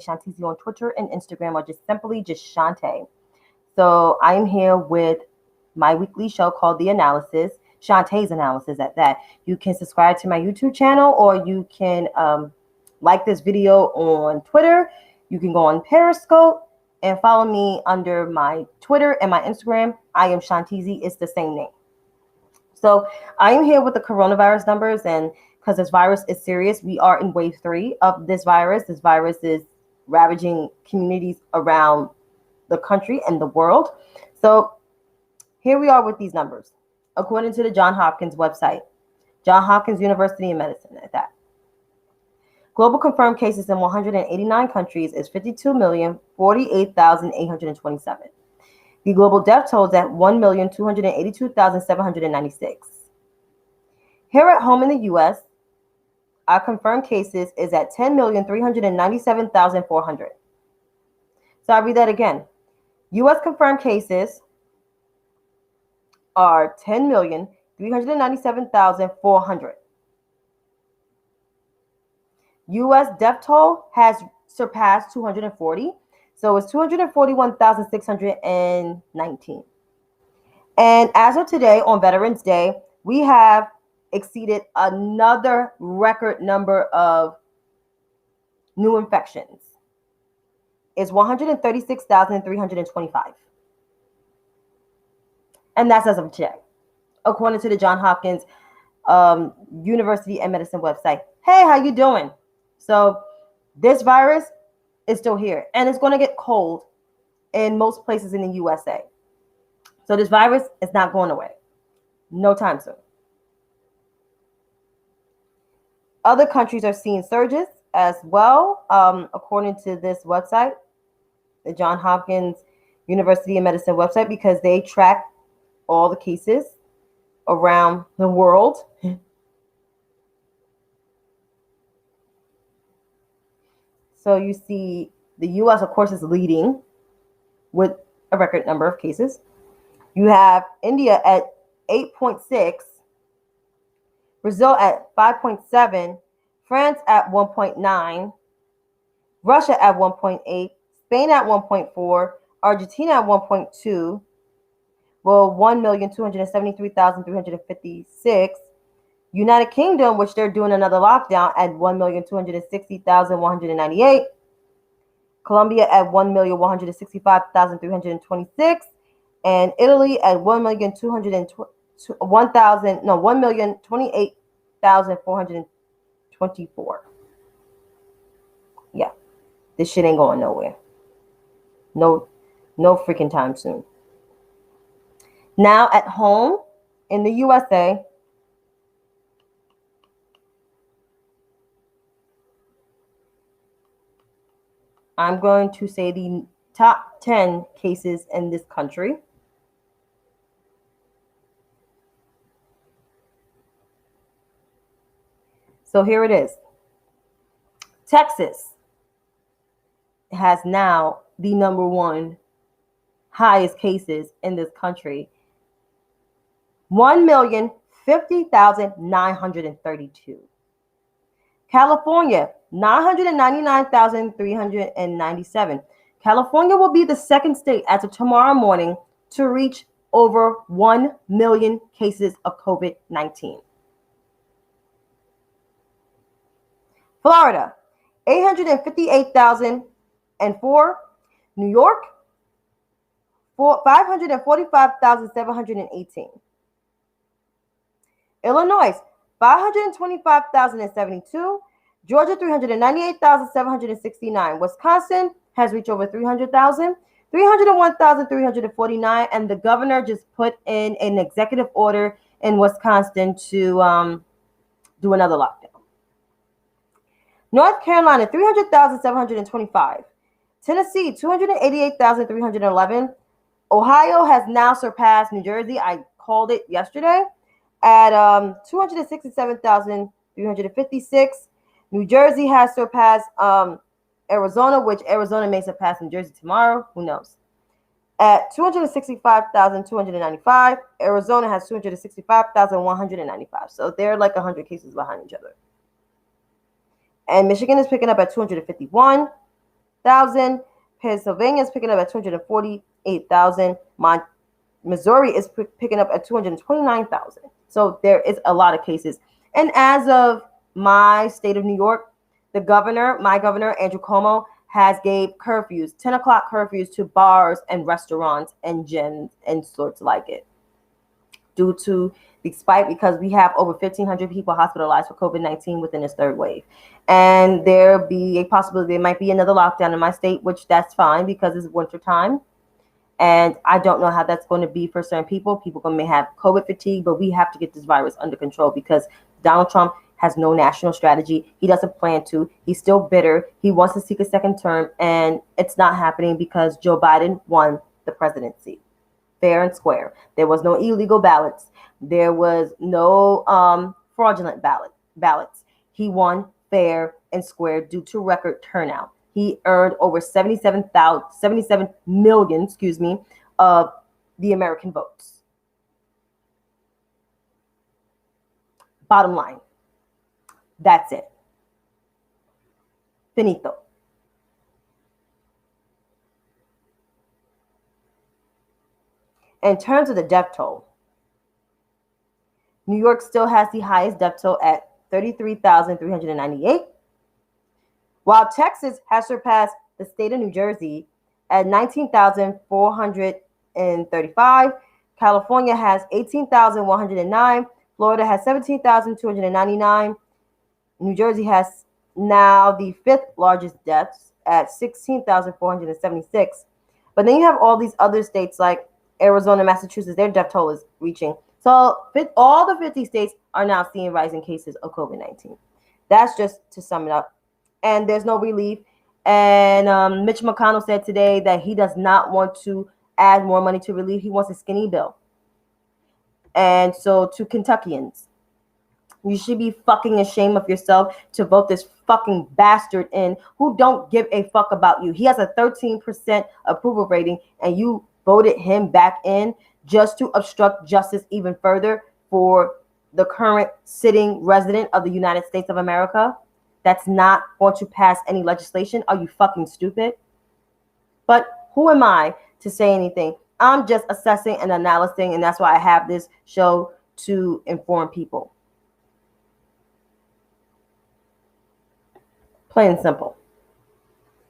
Chantay on Twitter and Instagram, or just simply just Chantay. So I'm here with my weekly show called The Analysis, Chantay's Analysis at that. You can subscribe to my YouTube channel, or you can like this video on Twitter. You can go on Periscope and follow me under my Twitter and my Instagram. I am Chantay. It's the same name. So I am here with the coronavirus numbers, and because this virus is serious, we are in wave 3 of this virus. This virus is ravaging communities around the country and the world. So here we are with these numbers. According to the Johns Hopkins website, Johns Hopkins University of Medicine at that. Global confirmed cases in 189 countries is 52,048,827. The global death toll is at 1,282,796. Here at home in the U.S., our confirmed cases is at 10,397,400. So I'll read that again. U.S. confirmed cases are 10,397,400. U.S. death toll has surpassed 240, so it's 241,619. And as of today, on Veterans Day, we have exceeded another record number of new infections. It's 136,325. And that's as of today, according to the Johns Hopkins University and Medicine website. Hey, how you doing? So this virus is still here, and it's going to get cold in most places in the USA. So this virus is not going away. No time soon. Other countries are seeing surges as well, according to this website, the Johns Hopkins University of Medicine website, because they track all the cases around the world. So you see the U.S., of course, is leading with a record number of cases. You have India at 8.6, Brazil at 5.7, France at 1.9, Russia at 1.8, Spain at 1.4, Argentina at 1.2, well, 1,273,356. United Kingdom, which they're doing another lockdown, at 1,260,198. Colombia at 1,165,326. And Italy at 1,028,424. Yeah, this shit ain't going nowhere. No freaking time soon. Now at home in the USA, I'm going to say the top 10 cases in this country. So here it is. Texas has now the number 1 highest cases in this country. 1,050,932. California, 999,397. California will be the second state as of tomorrow morning to reach over 1 million cases of COVID-19. Florida, 858,004. New York, 545,718. Illinois, 525,072. Georgia, 398,769. Wisconsin has reached over 300,000. 301,349. And the governor just put in an executive order in Wisconsin to do another lockdown. North Carolina, 300,725. Tennessee, 288,311. Ohio has now surpassed New Jersey. I called it yesterday at 267,356. New Jersey has surpassed Arizona, which Arizona may surpass New Jersey tomorrow. Who knows? At 265,295. Arizona has 265,195. So they're like 100 cases behind each other. And Michigan is picking up at 251. Pennsylvania is picking up at 248,000. Missouri is picking up at 229,000. So there is a lot of cases. And as of my state of New York, my governor, Andrew Cuomo, has gave curfews, 10 o'clock curfews to bars and restaurants and gyms and sorts like it. Due to the spike, because we have over 1,500 people hospitalized for COVID-19 within this third wave. And there be a possibility there might be another lockdown in my state, which that's fine because it's winter time. And I don't know how that's going to be for certain people. People may have COVID fatigue, but we have to get this virus under control because Donald Trump has no national strategy. He doesn't plan to. He's still bitter. He wants to seek a second term, and it's not happening because Joe Biden won the presidency. Fair and square. There was no illegal ballots. There was no fraudulent ballots. He won fair and square due to record turnout. He earned over 77 million, of the American votes. Bottom line, that's it. Finito. In terms of the death toll, New York still has the highest death toll at 33,398, while Texas has surpassed the state of New Jersey at 19,435. California has 18,109. Florida has 17,299. New Jersey has now the fifth largest deaths at 16,476. But then you have all these other states like Arizona, Massachusetts, their death toll is reaching. So all the 50 states are now seeing rising cases of COVID-19. That's just to sum it up. And there's no relief. And Mitch McConnell said today that he does not want to add more money to relief. He wants a skinny bill. And so to Kentuckians, you should be fucking ashamed of yourself to vote this fucking bastard in who don't give a fuck about you. He has a 13% approval rating, and you voted him back in just to obstruct justice even further for the current sitting resident of the United States of America that's not going to pass any legislation. Are you fucking stupid? But who am I to say anything? I'm just assessing and analyzing, and that's why I have this show to inform people. Plain and simple.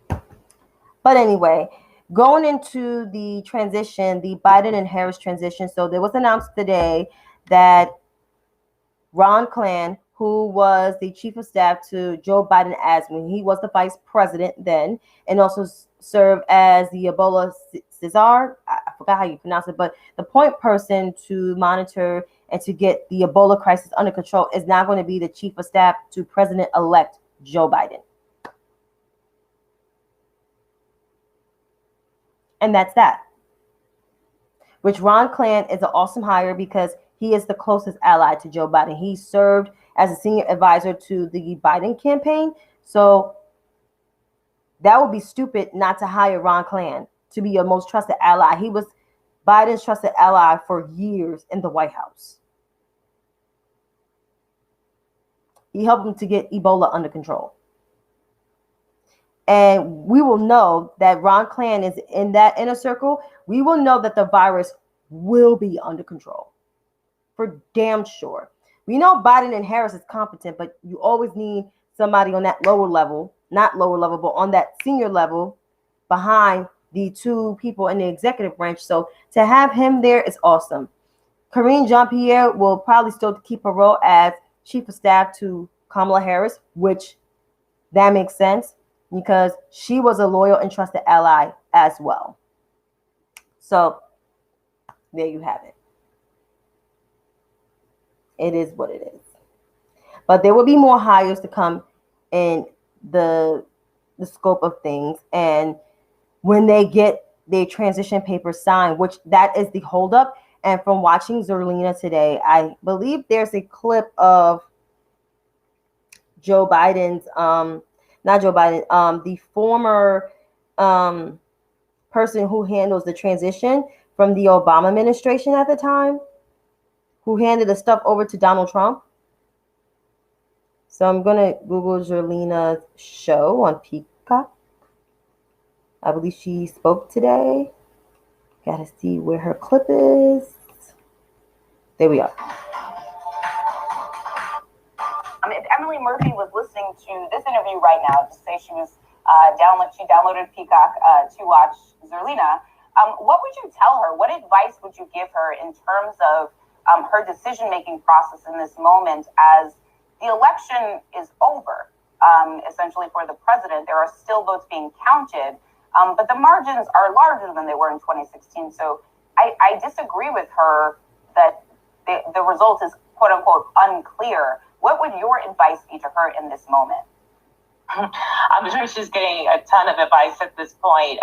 But anyway, going into the transition, the Biden and Harris transition. So there was announced today that Ron Klain, who was the chief of staff to Joe Biden as when he was the vice president then, and also served as the Ebola Cesar, I forgot how you pronounce it, but the point person to monitor and to get the Ebola crisis under control is now going to be the chief of staff to President-elect Joe Biden. And that's that. Which Ron Klain is an awesome hire because he is the closest ally to Joe Biden. He served as a senior advisor to the Biden campaign. So that would be stupid not to hire Ron Klain to be your most trusted ally. He was Biden's trusted ally for years in the White House. He helped him to get Ebola under control. And we will know that Ron Klain is in that inner circle. We will know that the virus will be under control. For damn sure. We know Biden and Harris is competent, but you always need somebody on that lower level, not lower level, but on that senior level behind the two people in the executive branch. So to have him there is awesome. Karine Jean-Pierre will probably still keep her role as chief of staff to Kamala Harris, which that makes sense because she was a loyal and trusted ally as well. So there you have it. It is what it is. But there will be more hires to come in the scope of things. And when they get their transition papers signed, which that is the holdup. And from watching Zerlina today, I believe there's a clip of Joe Biden's, not Joe Biden, the former person who handles the transition from the Obama administration at the time, who handed the stuff over to Donald Trump. So I'm going to Google Zerlina's show on Peacock. I believe she spoke today. Gotta see where her clip is. There we are. If Emily Murphy was listening to this interview right now, just say she was she downloaded Peacock to watch Zerlina, what would you tell her? What advice would you give her in terms of her decision-making process in this moment as the election is over, essentially for the president? There are still votes being counted, but the margins are larger than they were in 2016. So I disagree with her that the result is quote-unquote unclear. What would your advice be to her in this moment? I'm sure she's getting a ton of advice at this point.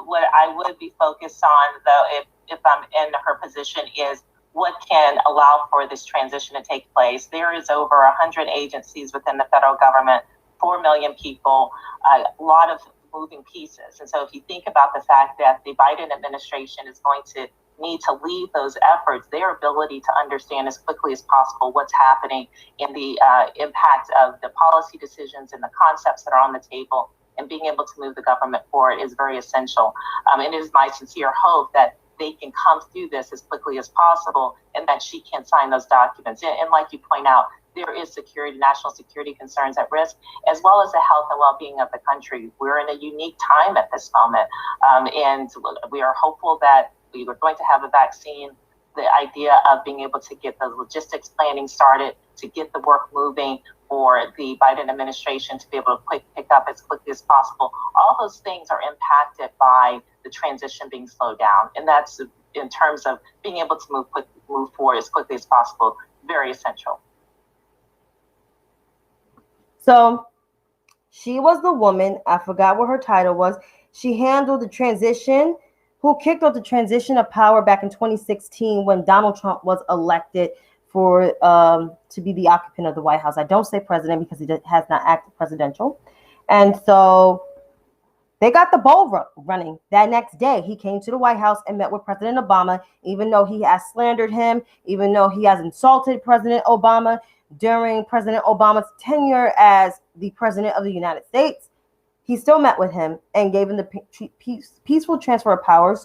What I would be focused on, though, if I'm in her position, is what can allow for this transition to take place. There is over 100 agencies within the federal government, 4 million people, a lot of moving pieces. And so if you think about the fact that the Biden administration is going to need to lead those efforts, their ability to understand as quickly as possible what's happening in the impact of the policy decisions and the concepts that are on the table and being able to move the government forward is very essential. And it is my sincere hope that they can come through this as quickly as possible and that she can sign those documents. And like you point out, there is national security concerns at risk, as well as the health and well-being of the country. We're in a unique time at this moment, and we are hopeful that we were going to have a vaccine. The idea of being able to get the logistics planning started, to get the work moving for the Biden administration to be able to pick up as quickly as possible. All those things are impacted by the transition being slowed down. And that's, in terms of being able to move forward as quickly as possible, very essential. So she was the woman, I forgot what her title was. She handled the transition, who kicked off the transition of power back in 2016 when Donald Trump was elected for to be the occupant of the White House. I don't say president because he has not acted presidential. And so they got the ball running. That next day, he came to the White House and met with President Obama, even though he has slandered him, even though he has insulted President Obama during President Obama's tenure as the president of the United States. He still met with him and gave him the peaceful transfer of power,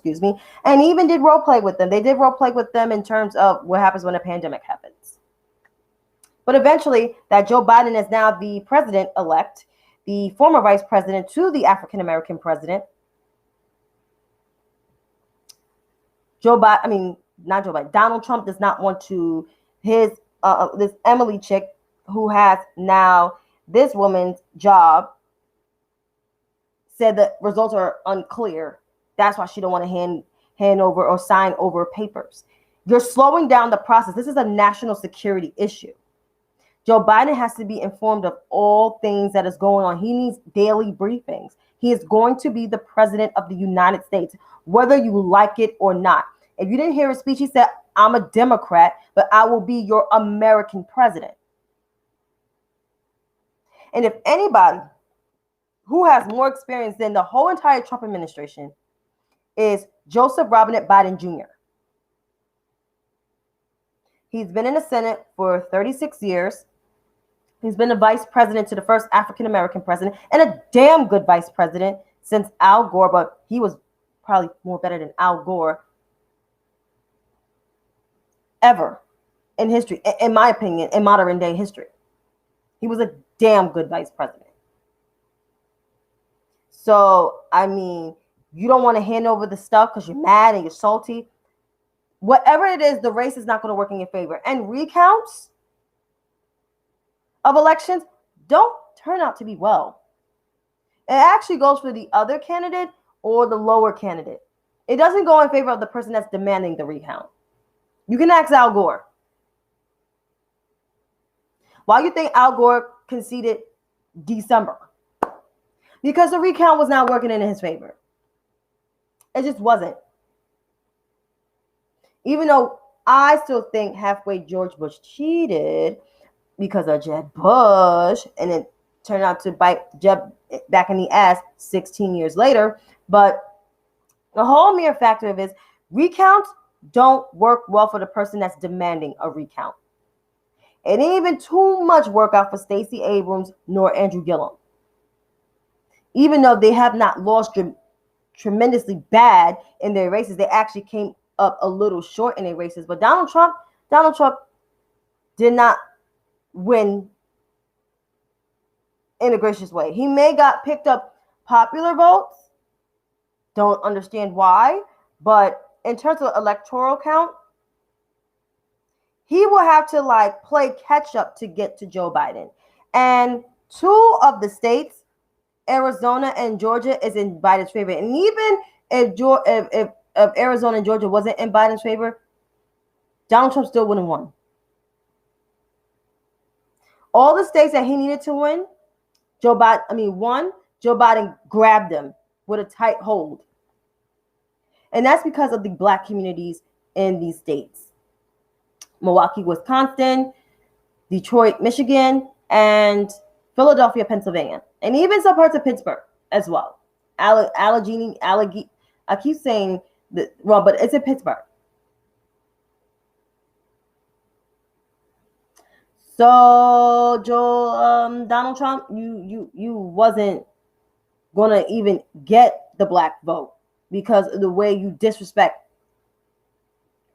and even did role play with them. They did role play with them in terms of what happens when a pandemic happens. But eventually, that Joe Biden is now the president-elect, the former vice president to the African-American president. Donald Trump does not want to, this Emily chick who has now this woman's job, said the results are unclear. That's why she don't want to hand over or sign over papers. You're slowing down the process. This is a national security issue. Joe Biden has to be informed of all things that is going on. He needs daily briefings. He is going to be the president of the United States, whether you like it or not. If you didn't hear his speech, he said, I'm a Democrat, but I will be your American president. And if anybody who has more experience than the whole entire Trump administration is Joseph Robinette Biden Jr. He's been in the Senate for 36 years. He's been the vice president to the first African-American president, and a damn good vice president since Al Gore, but he was probably more better than Al Gore ever in history, in my opinion, in modern day history. He was a damn good vice president. So, I mean, you don't want to hand over the stuff because you're mad and you're salty. Whatever it is, the race is not going to work in your favor. And recounts of elections don't turn out to be well. It actually goes for the other candidate or the lower candidate. It doesn't go in favor of the person that's demanding the recount. You can ask Al Gore. Why do you think Al Gore conceded December? Because the recount was not working in his favor. It just wasn't. Even though I still think halfway George Bush cheated because of Jeb Bush, and it turned out to bite Jeb back in the ass 16 years later. But the whole mere factor of it is recounts don't work well for the person that's demanding a recount. It ain't even too much work out for Stacey Abrams nor Andrew Gillum. Even though they have not lost tremendously bad in their races. They actually came up a little short in their races. But Donald Trump did not win in a gracious way. He may got picked up popular votes. Don't understand why. But in terms of electoral count, he will have to like play catch up to get to Joe Biden. And two of the states, Arizona and Georgia, is in Biden's favor. And even if Arizona and Georgia wasn't in Biden's favor, Donald Trump still wouldn't have won. All the states that he needed to win, Joe Biden grabbed them with a tight hold. And that's because of the black communities in these states. Milwaukee, Wisconsin, Detroit, Michigan, and Philadelphia, Pennsylvania, and even some parts of Pittsburgh as well. Allegheny, I keep saying that wrong, but it's in Pittsburgh. So Donald Trump, you wasn't gonna even get the black vote because of the way you disrespect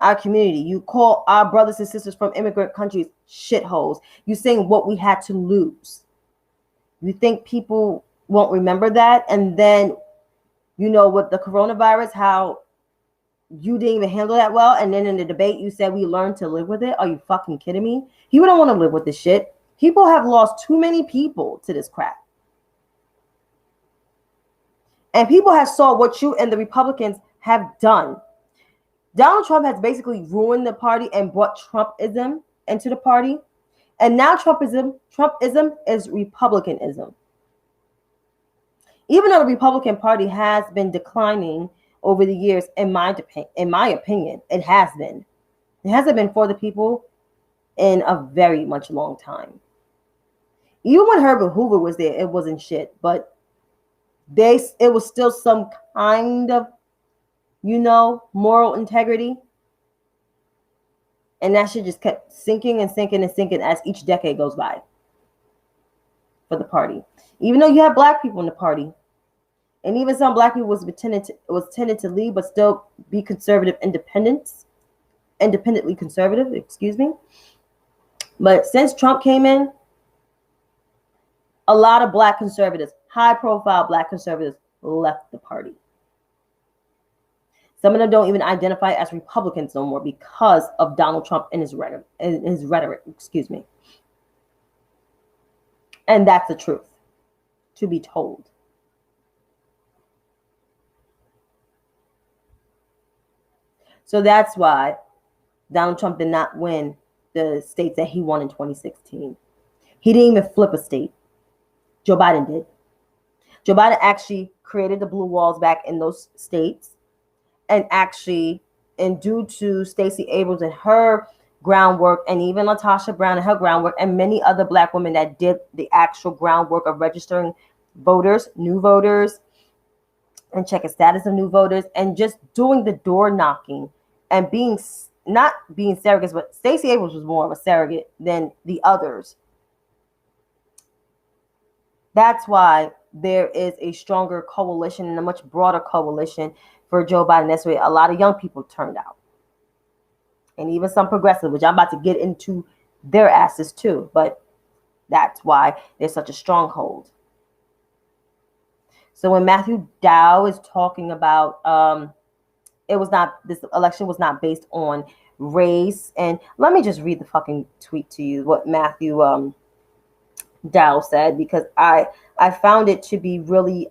our community. You call our brothers and sisters from immigrant countries shitholes. You saying what we had to lose. You think people won't remember that? And then, with the coronavirus, how you didn't even handle that well. And then in the debate, you said we learned to live with it. Are you fucking kidding me? You don't want to live with this shit. People have lost too many people to this crap. And people have saw what you and the Republicans have done. Donald Trump has basically ruined the party and brought Trumpism into the party. And now Trumpism is Republicanism. Even though the Republican Party has been declining over the years, in my opinion, it has been. It hasn't been for the people in a very much long time. Even when Herbert Hoover was there, it wasn't shit. But it was still some kind of, moral integrity. And that shit just kept sinking and sinking and sinking as each decade goes by for the party. Even though you have black people in the party, and even some black people was tended to leave, but still be independently conservative, excuse me. But since Trump came in, a lot of black conservatives, high-profile black conservatives, left the party. Some of them don't even identify as Republicans no more because of Donald Trump and his rhetoric, excuse me. And that's the truth, to be told. So that's why Donald Trump did not win the states that he won in 2016. He didn't even flip a state. Joe Biden did. Joe Biden actually created the blue walls back in those states. And actually, and due to Stacey Abrams and her groundwork, and even Latasha Brown and her groundwork, and many other black women that did the actual groundwork of registering voters, new voters, and checking status of new voters, and just doing the door knocking and not being surrogates, but Stacey Abrams was more of a surrogate than the others. That's why there is a stronger coalition and a much broader coalition for Joe Biden. That's why a lot of young people turned out. And even some progressive, which I'm about to get into their asses too. But that's why there's such a stronghold. So when Matthew Dow is talking about this election was not based on race. And let me just read the fucking tweet to you, what Matthew Dow said, because I found it to be really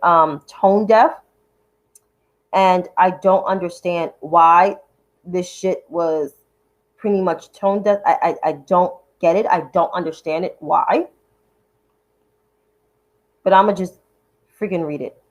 tone deaf. And I don't understand why this shit was pretty much tone deaf. I don't get it. I don't understand it. Why? But I'm going to just freaking read it.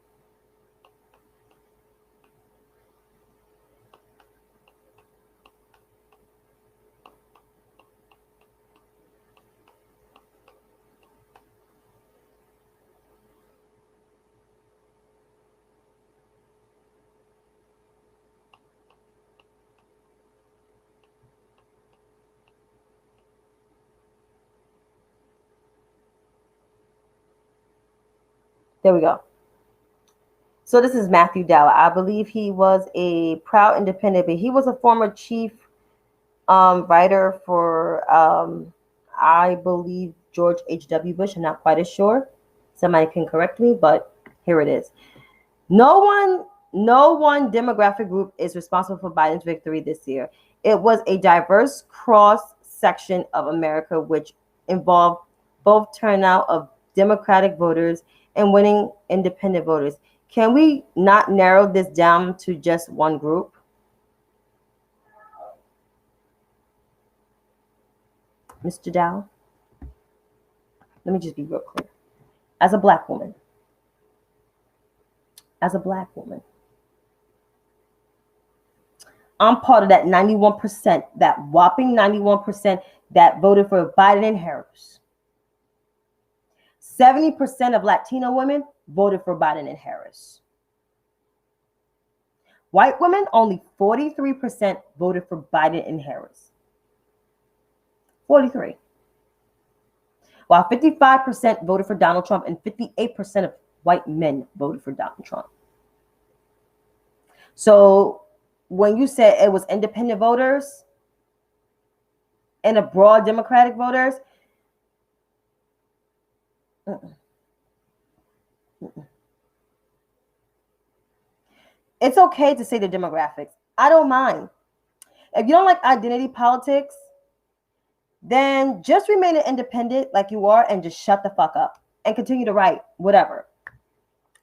There we go. So this is Matthew Dalla. I believe he was a proud independent, but he was a former chief writer for, I believe, George H.W. Bush. I'm not quite as sure. Somebody can correct me, but here it is. No one demographic group is responsible for Biden's victory this year. It was a diverse cross-section of America, which involved both turnout of Democratic voters and winning independent voters. Can we not narrow this down to just one group? Mr. Dow, let me just be real clear. As a black woman, I'm part of that 91%, that whopping 91% that voted for Biden and Harris. 70% of Latino women voted for Biden and Harris. White women, only 43% voted for Biden and Harris. 43. While 55% voted for Donald Trump and 58% of white men voted for Donald Trump. So when you said it was independent voters and a broad Democratic voters, it's okay to say the demographics. I don't mind. If you don't like identity politics, then just remain an independent like you are and just shut the fuck up and continue to write whatever.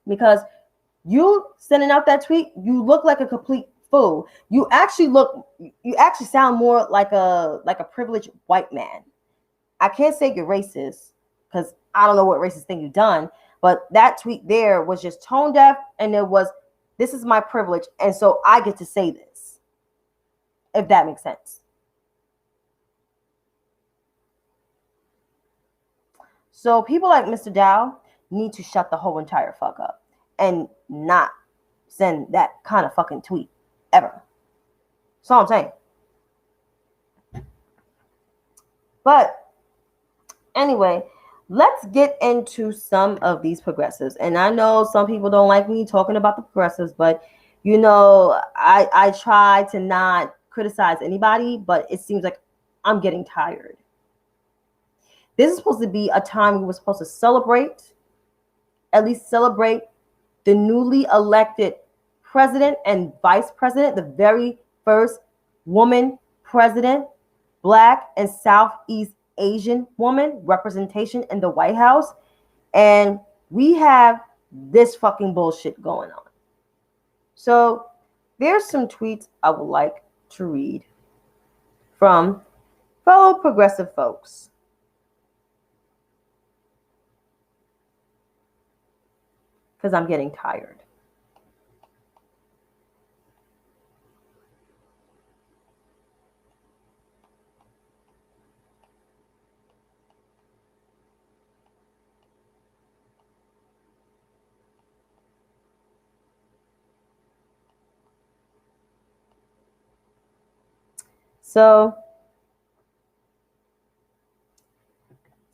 Because you sending out that tweet, you look like a complete fool. You actually sound more like a privileged white man. I can't say you're racist because I don't know what racist thing you've done, but that tweet there was just tone deaf, and it was, this is my privilege, and so I get to say this, if that makes sense. So people like Mr. Dow need to shut the whole entire fuck up and not send that kind of fucking tweet ever. That's all I'm saying. But anyway, let's get into some of these progressives. And I know some people don't like me talking about the progressives, but you know, I try to not criticize anybody, but it seems like I'm getting tired. This is supposed to be a time we were supposed to celebrate, at least celebrate the newly elected president and vice president, the very first woman president, Black and Southeast Asian woman representation in the White House. And we have this fucking bullshit going on. So there's some tweets I would like to read from fellow progressive folks. Because I'm getting tired. So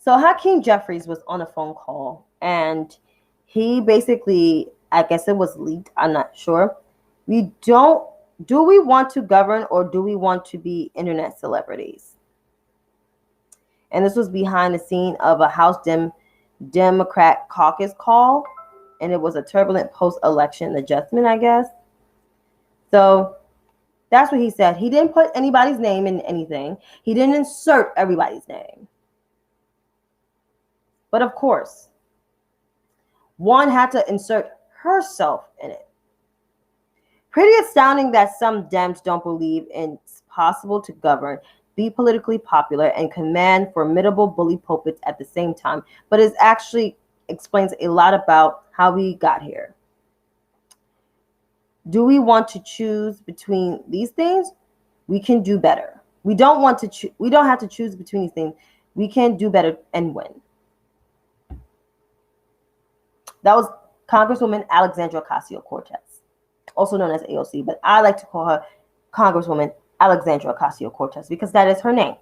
Hakeem Jeffries was on a phone call, and he basically, I guess it was leaked, I'm not sure. Do we want to govern, or do we want to be internet celebrities? And this was behind the scene of a House Democrat caucus call, and it was a turbulent post-election adjustment, I guess. So that's what he said. He didn't put anybody's name in anything. He didn't insert everybody's name. But of course, one had to insert herself in it. Pretty astounding that some Dems don't believe it's possible to govern, be politically popular, and command formidable bully pulpits at the same time, but it actually explains a lot about how we got here. Do we want to choose between these things? We can do better. We don't have to choose between these things. We can do better and win. That was Congresswoman Alexandria Ocasio-Cortez, also known as AOC, but I like to call her Congresswoman Alexandria Ocasio-Cortez because that is her name.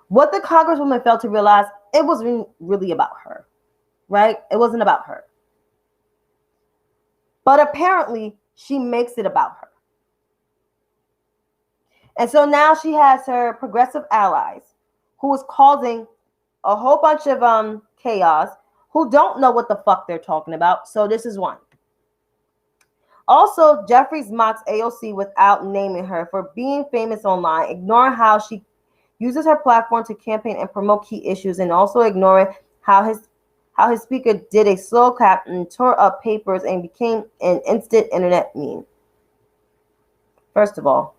What the Congresswoman failed to realize, it wasn't really about her, right? It wasn't about her. But apparently, she makes it about her. And so now she has her progressive allies who is causing a whole bunch of chaos, who don't know what the fuck they're talking about. So this is one. Also, Jeffries mocks AOC without naming her for being famous online, ignoring how she uses her platform to campaign and promote key issues, and also ignoring how his speaker did a slow clap and tore up papers and became an instant internet meme. First of all,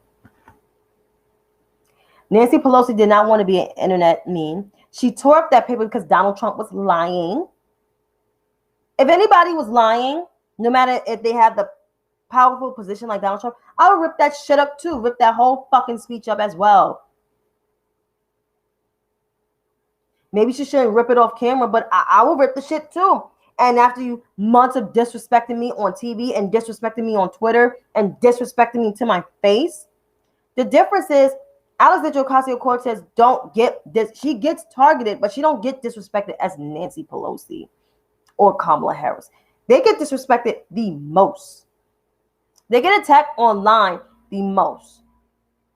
Nancy Pelosi did not want to be an internet meme. She tore up that paper because Donald Trump was lying. If anybody was lying, no matter if they had the powerful position like Donald Trump, I would rip that shit up too. Rip that whole fucking speech up as well. Maybe she shouldn't rip it off camera, but I will rip the shit too. And after you months of disrespecting me on TV and disrespecting me on Twitter and disrespecting me to my face, the difference is Alexandria Ocasio-Cortez don't get this. She gets targeted, but she don't get disrespected as Nancy Pelosi or Kamala Harris. They get disrespected the most. They get attacked online the most.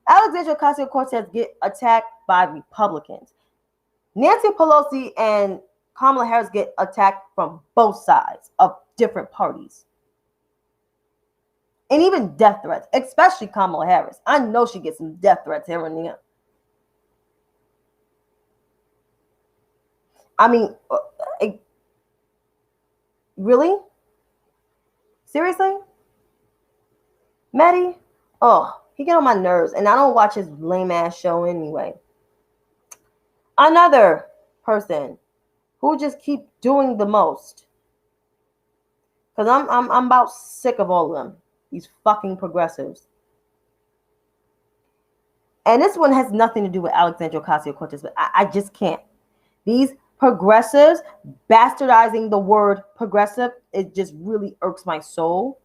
Alexandria Ocasio-Cortez get attacked by Republicans. Nancy Pelosi and Kamala Harris get attacked from both sides of different parties. And even death threats, especially Kamala Harris. I know she gets some death threats here and there. I mean, really? Seriously? Maddie? Oh, he get on my nerves, and I don't watch his lame ass show anyway. Another person who just keep doing the most, because I'm about sick of all of them, these fucking progressives. And this one has nothing to do with Alexandria Ocasio-Cortez, but I just can't. These progressives bastardizing the word progressive, it just really irks my soul.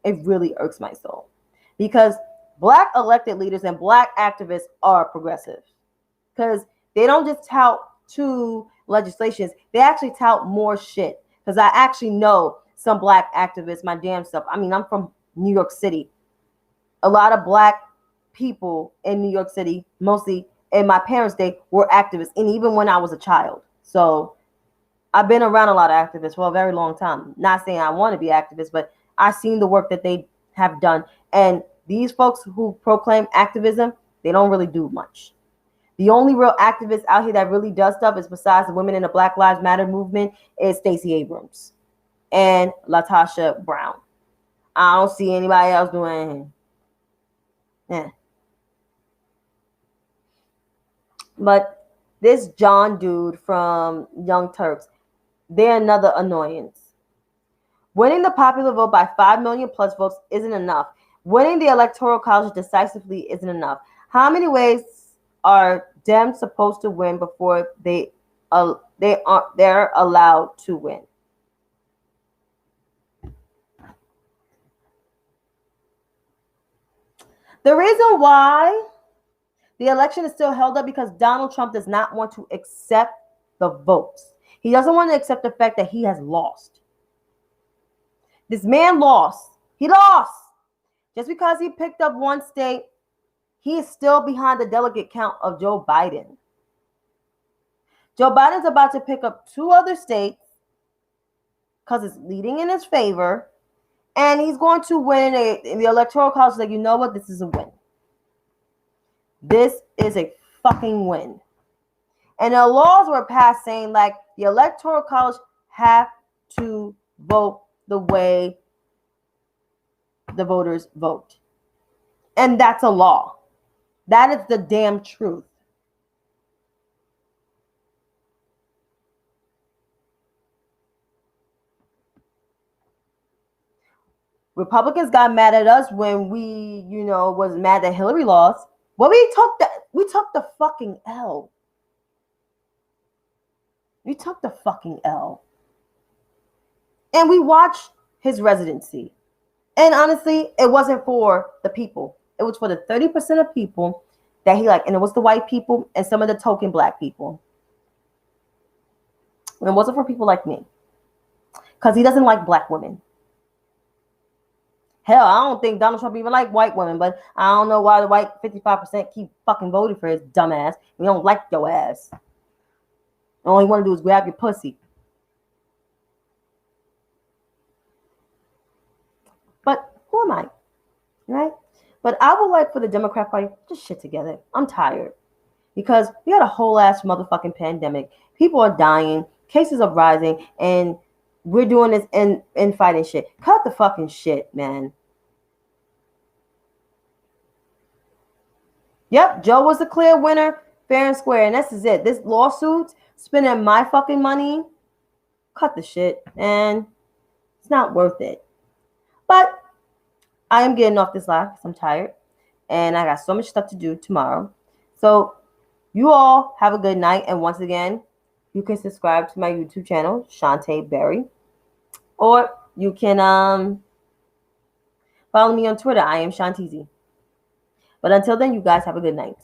It really irks my soul, because black elected leaders and black activists are progressive, because they don't just tout two legislations, they actually tout more shit. Because I actually know some black activists, my damn self. I mean, I'm from New York City. A lot of black people in New York City, mostly in my parents' day, were activists, and even when I was a child. So I've been around a lot of activists for a very long time. Not saying I want to be activist, but I've seen the work that they have done. And these folks who proclaim activism, they don't really do much. The only real activist out here that really does stuff is, besides the women in the Black Lives Matter movement, is Stacey Abrams and LaTosha Brown. I don't see anybody else doing anything. Yeah. But this John dude from Young Turks, they're another annoyance. Winning the popular vote by 5 million plus votes isn't enough. Winning the Electoral College decisively isn't enough. How many ways are Dems supposed to win before they're allowed to win? The reason why the election is still held up because Donald Trump does not want to accept the votes. He doesn't want to accept the fact that he has lost. This man lost. He lost. Just because he picked up one state, he is still behind the delegate count of Joe Biden. Joe Biden's about to pick up 2 other states because it's leading in his favor, and he's going to win in the Electoral College. Like, you know what? This is a win. This is a fucking win. And the laws were passed saying, like, the Electoral College have to vote the way the voters vote. And that's a law. That is the damn truth. Republicans got mad at us when we, was mad that Hillary lost. Well, we took the fucking L. We took the fucking L. And we watched his residency. And honestly, it wasn't for the people. It was for the 30% of people that he liked. And it was the white people and some of the token black people. And it wasn't for people like me. Because he doesn't like black women. Hell, I don't think Donald Trump even like white women, but I don't know why the white 55% keep fucking voting for his dumb ass. We don't like your ass. All you want to do is grab your pussy. But who am I? Right? But I would like for the Democrat Party to just shit together. I'm tired. Because we had a whole ass motherfucking pandemic. People are dying. Cases are rising. And we're doing this infighting shit. Cut the fucking shit, man. Yep, Joe was the clear winner, fair and square. And this is it. This lawsuit, spending my fucking money, cut the shit. And it's not worth it. But I am getting off this live because I'm tired. And I got so much stuff to do tomorrow. So you all have a good night. And once again, you can subscribe to my YouTube channel, Chantay Berry. Or you can follow me on Twitter. I am Shantizi. But until then, you guys have a good night.